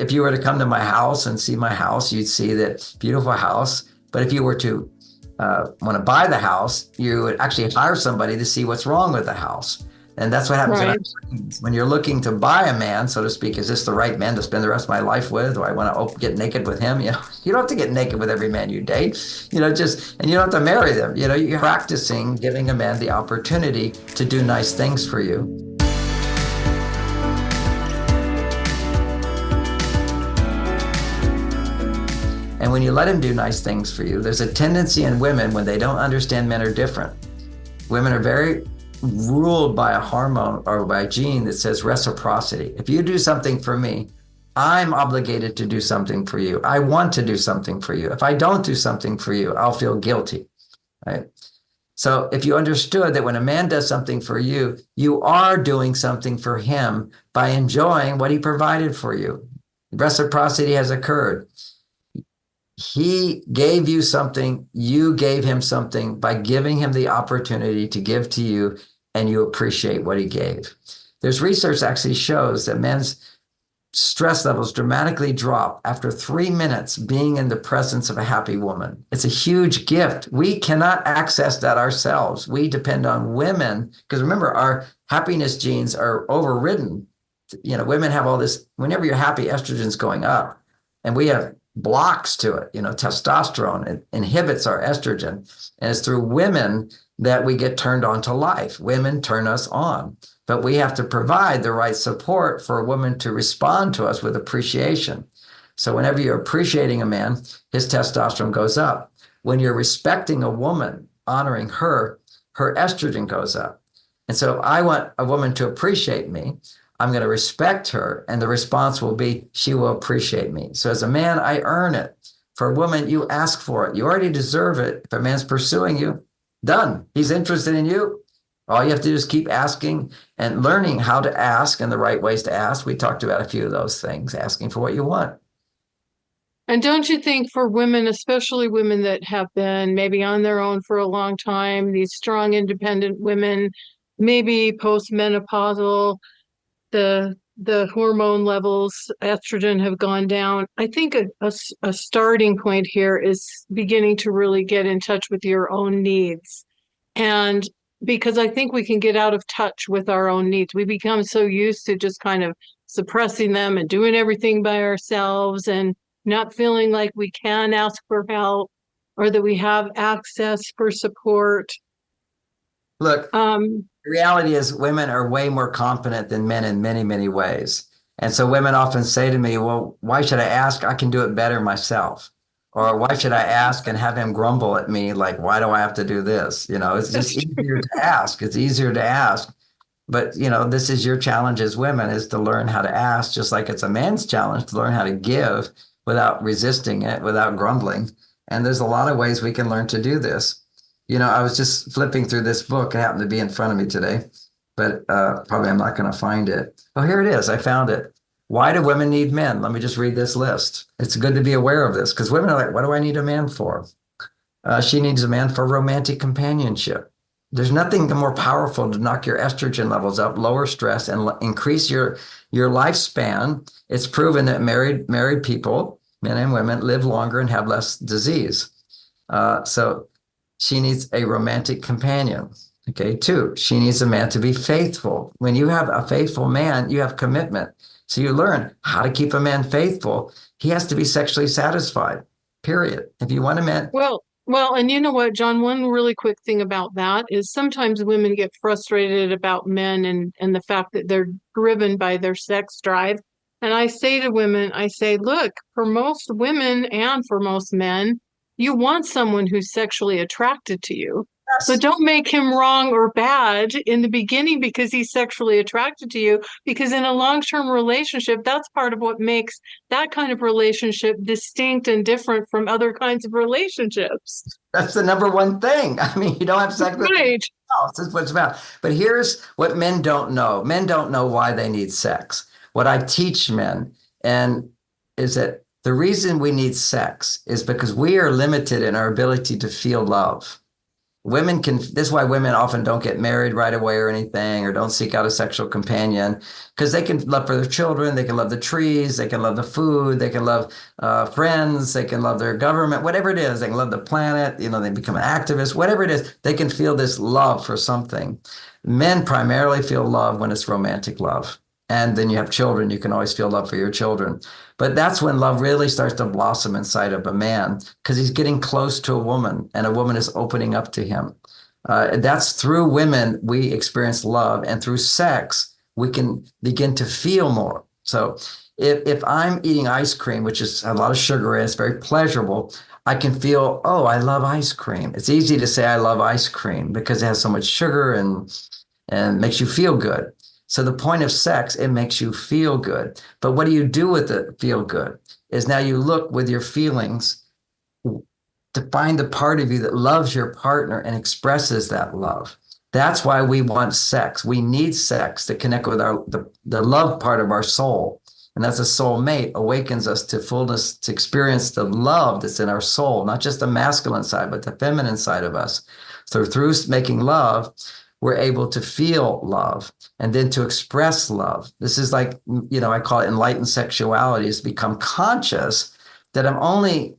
if you were to come to my house and see my house, you'd see that beautiful house. But if you were to want to buy the house, you would actually hire somebody to see what's wrong with the house. And that's what happens when you're looking to buy a man, so to speak. Is this the right man to spend the rest of my life with? Do I want to get naked with him? You don't have to get naked with every man you date. And you don't have to marry them. You're practicing giving a man the opportunity to do nice things for you. And when you let him do nice things for you, there's a tendency in women when they don't understand men are different. Women are very ruled by a hormone or by a gene that says reciprocity. If you do something for me, I'm obligated to do something for you. I want to do something for you. If I don't do something for you, I'll feel guilty, right? So if you understood that when a man does something for you, you are doing something for him by enjoying what he provided for you. Reciprocity has occurred. He gave you something, you gave him something by giving him the opportunity to give to you, and you appreciate what he gave. There's research actually shows that men's stress levels dramatically drop after 3 minutes being in the presence of a happy woman. It's a huge gift. We cannot access that ourselves. We depend on women, because remember, our happiness genes are overridden. Women have all this, whenever you're happy, estrogen's going up, and we have blocks to it. Testosterone, it inhibits our estrogen, and it's through women that we get turned on to life. Women turn us on, but we have to provide the right support for a woman to respond to us with appreciation. So whenever you're appreciating a man, his testosterone goes up. When you're respecting a woman, honoring her, her estrogen goes up. And so I want a woman to appreciate me. I'm going to respect her, and the response will be, she will appreciate me. So as a man, I earn it. For a woman, you ask for it. You already deserve it. If a man's pursuing you, done. He's interested in you. All you have to do is keep asking and learning how to ask and the right ways to ask. We talked about a few of those things, asking for what you want. And don't you think for women, especially women that have been maybe on their own for a long time, these strong, independent women, maybe postmenopausal, the hormone levels, estrogen have gone down. I think a starting point here is beginning to really get in touch with your own needs. And because I think we can get out of touch with our own needs. We become so used to just kind of suppressing them and doing everything by ourselves and not feeling like we can ask for help or that we have access for support. Look, the reality is women are way more confident than men in many, many ways. And so women often say to me, well, why should I ask? I can do it better myself. Or why should I ask and have him grumble at me? Like, why do I have to do this? It's just easier to ask. It's easier to ask. But, this is your challenge as women, is to learn how to ask, just like it's a man's challenge to learn how to give without resisting it, without grumbling. And there's a lot of ways we can learn to do this. I was just flipping through this book. It happened to be in front of me today, but probably I'm not going to find it. Oh, here it is. I found it. Why do women need men? Let me just read this list. It's good to be aware of this because women are like, what do I need a man for? She needs a man for romantic companionship. There's nothing more powerful to knock your estrogen levels up, lower stress, and increase your lifespan. It's proven that married people, men and women, live longer and have less disease. So she needs a romantic companion. Okay, 2, she needs a man to be faithful. When you have a faithful man, you have commitment. So you learn how to keep a man faithful. He has to be sexually satisfied, period. If you want a man. Well, and you know what, John, one really quick thing about that is sometimes women get frustrated about men and the fact that they're driven by their sex drive. And I say to women, look, for most women and for most men, you want someone who's sexually attracted to you. So don't make him wrong or bad in the beginning because he's sexually attracted to you, because in a long-term relationship, that's part of what makes that kind of relationship distinct and different from other kinds of relationships. That's the number one thing. I mean, you don't have sex with anyone else. That's what it's about. But here's what men don't know. Men don't know why they need sex. What I teach men is that the reason we need sex is because we are limited in our ability to feel love. Women can, this is why women often don't get married right away or anything, or don't seek out a sexual companion, because they can love for their children, they can love the trees, they can love the food, they can love friends, they can love their government, whatever it is, they can love the planet, they become an activist, whatever it is, they can feel this love for something. Men primarily feel love when it's romantic love. And then you have children, you can always feel love for your children. But that's when love really starts to blossom inside of a man because he's getting close to a woman and a woman is opening up to him. That's through women we experience love, and through sex we can begin to feel more. So if I'm eating ice cream, which is a lot of sugar and it's very pleasurable, I can feel, oh, I love ice cream. It's easy to say I love ice cream because it has so much sugar and makes you feel good. So the point of sex, it makes you feel good. But what do you do with the feel good? Is now you look with your feelings to find the part of you that loves your partner and expresses that love. That's why we want sex. We need sex to connect with the love part of our soul. And that's a soulmate awakens us to fullness, to experience the love that's in our soul, not just the masculine side, but the feminine side of us. So through making love, we're able to feel love and then to express love. This is like, I call it enlightened sexuality, is become conscious that I'm only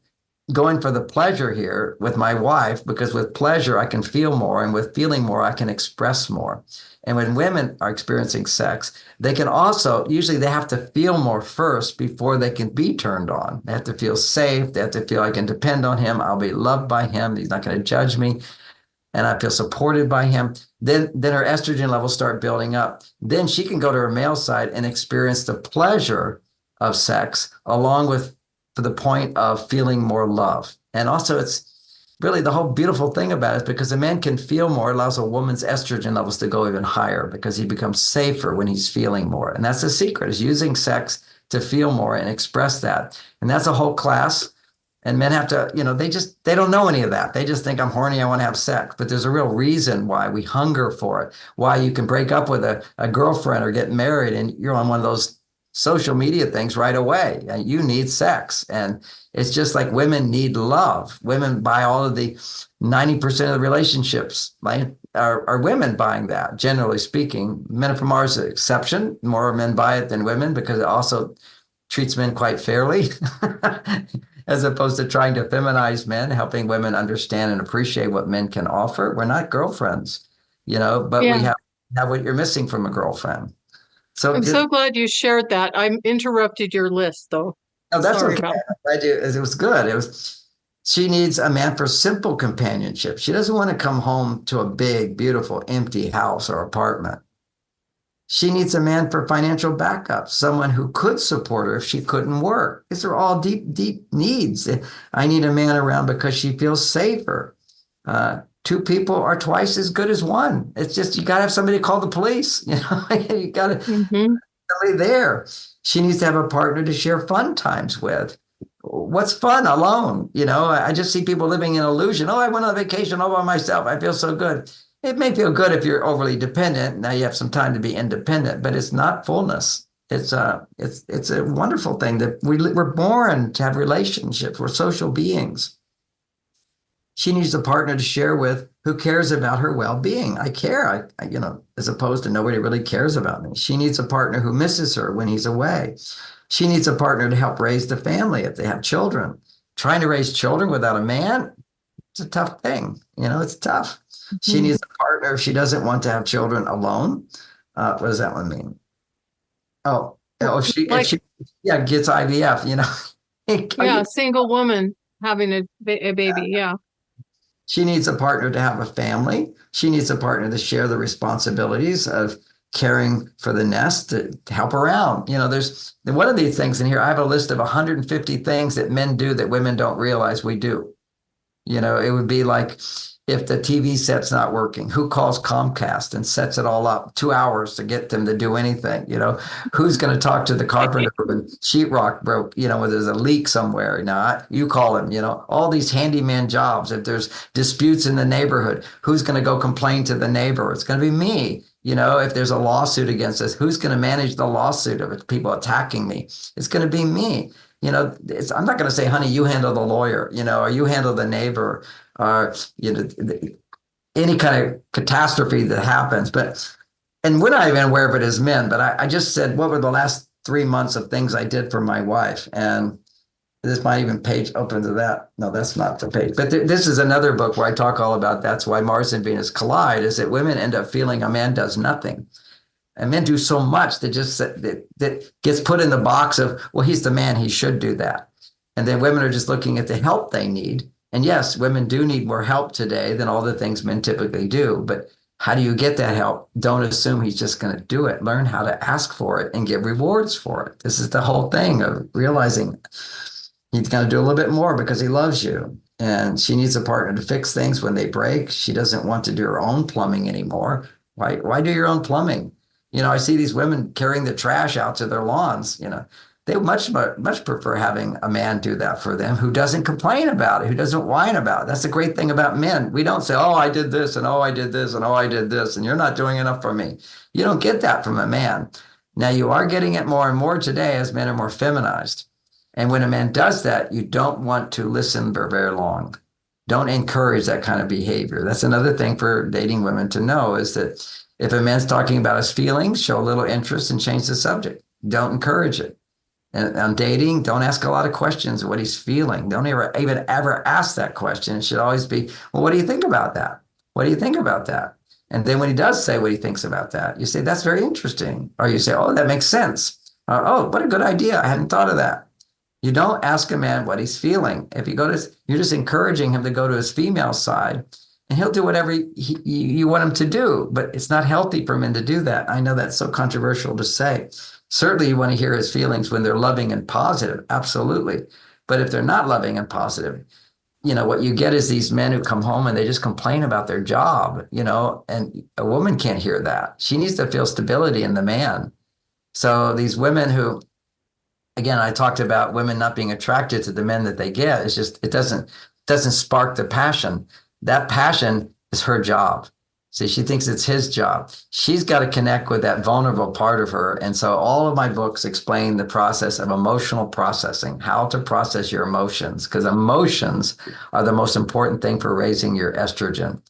going for the pleasure here with my wife, because with pleasure, I can feel more, and with feeling more, I can express more. And when women are experiencing sex, they can also, usually they have to feel more first before they can be turned on. They have to feel safe. They have to feel I can depend on him. I'll be loved by him. He's not going to judge me. And I feel supported by him. Then her estrogen levels start building up. Then she can go to her male side and experience the pleasure of sex along with, for the point of feeling more love. And also it's really the whole beautiful thing about it, because a man can feel more, it allows a woman's estrogen levels to go even higher because he becomes safer when he's feeling more. And that's the secret, is using sex to feel more and express that. And that's a whole class. And men have to, they don't know any of that. They just think I'm horny, I want to have sex. But there's a real reason why we hunger for it, why you can break up with a girlfriend or get married and you're on one of those social media things right away. You need sex. And it's just like women need love. Women buy all of the 90% of the relationships, right? Are women buying that, generally speaking. Men from Mars is an exception. More men buy it than women because it also treats men quite fairly. As opposed to trying to feminize men, helping women understand and appreciate what men can offer. We're not girlfriends, but we have what you're missing from a girlfriend. So I'm so glad you shared that. I interrupted your list, though. Oh, that's Sorry okay. about I do. It was good. She needs a man for simple companionship. She doesn't want to come home to a big, beautiful, empty house or apartment. She needs a man for financial backup, someone who could support her if she couldn't work. These are all deep, deep needs. I need a man around because she feels safer. Two people are twice as good as one. It's just, you got to have somebody to call the police. You got to somebody there. She needs to have a partner to share fun times with. What's fun alone? I just see people living in illusion. Oh, I went on vacation all by myself. I feel so good. It may feel good if you're overly dependent. Now you have some time to be independent, but it's not fullness. It's a wonderful thing that we're born to have relationships. We're social beings. She needs a partner to share with who cares about her well-being. I care, as opposed to nobody really cares about me. She needs a partner who misses her when he's away. She needs a partner to help raise the family if they have children. Trying to raise children without a man, it's a tough thing. It's tough. She needs a partner if she doesn't want to have children alone. What does that one mean? If she gets IVF, Yeah, single woman having a baby. Yeah. She needs a partner to have a family. She needs a partner to share the responsibilities of caring for the nest, to help around. There's one of these things in here. I have a list of 150 things that men do that women don't realize we do. It would be like, if the TV set's not working, who calls Comcast and sets it all up 2 hours to get them to do anything? Who's going to talk to the carpenter when sheetrock broke, when there's a leak somewhere? You call him, all these handyman jobs. If there's disputes in the neighborhood, who's going to go complain to the neighbor? It's going to be me. If there's a lawsuit against us, who's going to manage the lawsuit of it? People attacking me? It's going to be me. I'm not going to say, honey, you handle the lawyer, or you handle the neighbor. any kind of catastrophe that happens. And we're not even aware of it as men, but I just said, what were the last 3 months of things I did for my wife? And this might even page open to that. No, that's not the page. But this is another book where I talk all about that's why Mars and Venus collide, is that women end up feeling a man does nothing. And men do so much that gets put in the box of, well, he's the man, he should do that. And then women are just looking at the help they need. And yes, women do need more help today than all the things men typically do. But how do you get that help? Don't assume he's just going to do it. Learn how to ask for it and get rewards for it. This is the whole thing of realizing he's going to do a little bit more because he loves you. And she needs a partner to fix things when they break. She doesn't want to do her own plumbing anymore. Why do your own plumbing? I see these women carrying the trash out to their lawns. They much prefer having a man do that for them who doesn't complain about it, who doesn't whine about it. That's the great thing about men. We don't say, oh, I did this, and oh, I did this, and oh, I did this, and you're not doing enough for me. You don't get that from a man. Now, you are getting it more and more today as men are more feminized. And when a man does that, you don't want to listen for very long. Don't encourage that kind of behavior. That's another thing for dating women to know, is that if a man's talking about his feelings, show a little interest and change the subject. Don't encourage it. And on dating, don't ask a lot of questions of what he's feeling. Don't even ever ask that question. It should always be, well, what do you think about that? What do you think about that? And then when he does say what he thinks about that, you say, that's very interesting. Or you say, oh, that makes sense. Or, oh, what a good idea. I hadn't thought of that. You don't ask a man what he's feeling. If you you're just encouraging him to go to his female side, and he'll do whatever you want him to do. But it's not healthy for men to do that. I know that's so controversial to say. Certainly you want to hear his feelings when they're loving and positive. Absolutely. But if they're not loving and positive, what you get is these men who come home and they just complain about their job, and a woman can't hear that. She needs to feel stability in the man. So these women who, again, I talked about women not being attracted to the men that they get. It's just, it doesn't spark the passion. That passion is her job. See, she thinks it's his job. She's got to connect with that vulnerable part of her. And so all of my books explain the process of emotional processing, how to process your emotions, because emotions are the most important thing for raising your estrogen.